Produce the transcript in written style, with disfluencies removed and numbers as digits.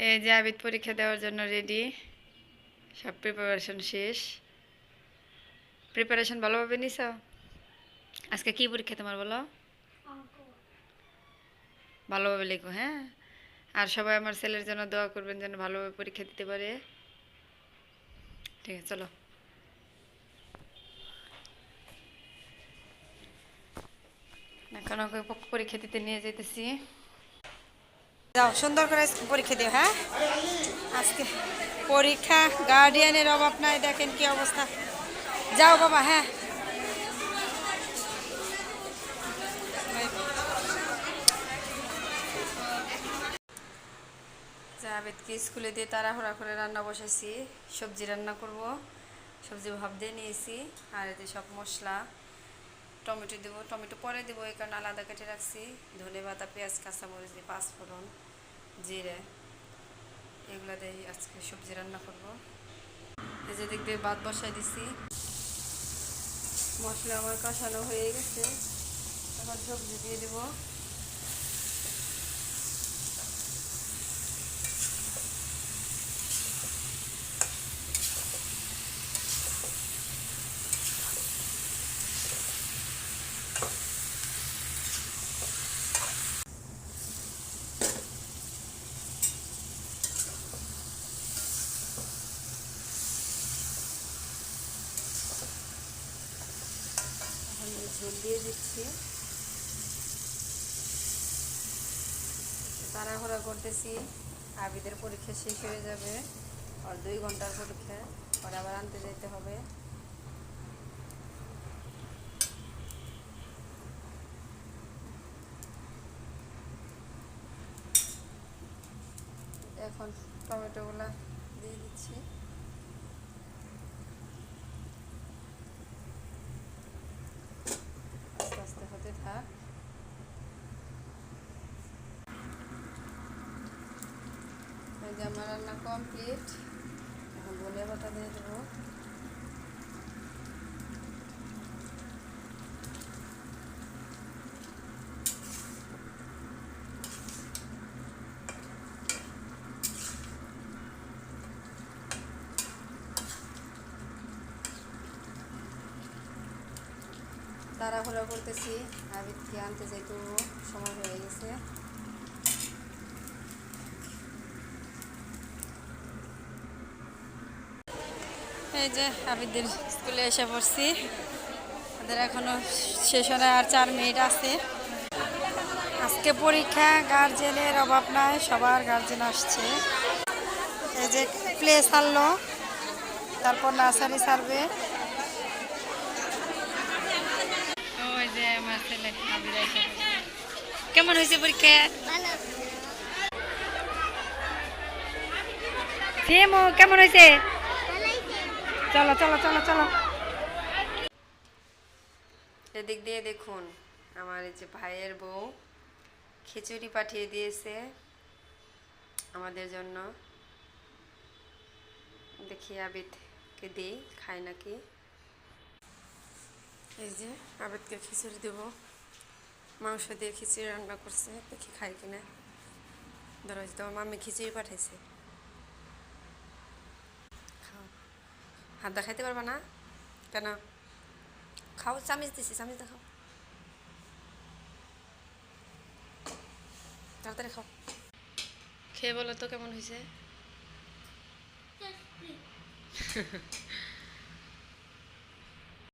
এই যে আবিদ পরীক্ষা দেওয়ার জন্য রেডি, সব প্রিপারেশন শেষ। প্রিপারেশন ভালোভাবে নিছ? আজকে কি পরীক্ষা তোমার বলো? ভালোভাবে লেখো, হ্যাঁ। আর সবাই আমার ছেলের জন্য দোয়া করবেন যেন ভালোভাবে পরীক্ষা দিতে পারে। ঠিক আছে, চলো। এখন ওকে পরীক্ষা দিতে নিয়ে যেতেছি। যাও, সুন্দর করে পরীক্ষা দিও, হ্যাঁ। আজকে পরীক্ষা, গার্ডিয়ানের অভাব নাই, দেখেন কি অবস্থা। যাও বাবা, হ্যাঁ। জাভেদকে স্কুলে দিয়ে তাড়াহুড়া করে রান্না বসাইছি। সবজি রান্না করব, সবজি ভাপ দিয়ে নিয়েছি। আর এতে সব মশলা, টমেটো দেবো, টমেটো পরে দেবো এই কারণে আলাদা কেটে রাখছি। ধনে পাতা, পেঁয়াজ, কাঁচামরিচ দিয়ে, পাঁচফোড়ন, জিরে, এগুলো দিয়ে আজকে সবজি রান্না করব। এই যে দিক দিয়ে ভাত বসাই দিছি। মশলা আমার কষানো হয়ে গেছে, এখন সবজি দিয়ে দেবো। ঝোল দিয়ে দিচ্ছি। তাড়াহুড়া করতেছি, আবিদের পরীক্ষা শেষ হয়ে যাবে। আর 2 ঘন্টার পরীক্ষা, পরে আবার আনতে যেতে হবে। এখন টমেটোগুলো দিয়ে দিচ্ছি। আস্তে আস্তে হতে থাক। এই যে আমার রান্না কমপ্লিট। এখন ধনিয়া পাতা দিয়ে দেবো। তাড়াহুড়া করতেছি, আবিদকে আনতে যেতে সময় হয়ে গেছে। এই যে আবিদের স্কুলে এসে পড়ছি। ওদের এখনো শেষ হলে আর 4 মিনিট আছে। আজকে পরীক্ষা, গার্জেনের অভাব নাই, সবার গার্জেন আসছে। এই যে প্লে ছাড়লো, তারপর নার্সারি ছাড়বে। ওই যে আমার ছেলে আবিদ এসে পড়ছে। কেমন হয়েছে পরীক্ষা? কেমন হয়েছে? চলো চলো চলো চলো। এদিক দিয়ে দেখুন, আমার এই যে ভাইয়ের বউ খিচুড়ি পাঠিয়ে দিয়েছে আমাদের জন্য। দেখি আবিদকে দিই, খায় নাকি। এই যে আবিদকে খিচুড়ি দেবো, মাংস দিয়ে খিচুড়ি রান্না করছে, দেখি খাই কিনা। ধরো তোমার মাম্মি খিচুড়ি পাঠাইছে, খাও। হাত দা খাইতে পারবা না কেন? খাও, চামিচ দিছি, চামিচ দা খাও, তাড়াতাড়ি খাও। খেয়ে বলো তো কেমন হয়েছে।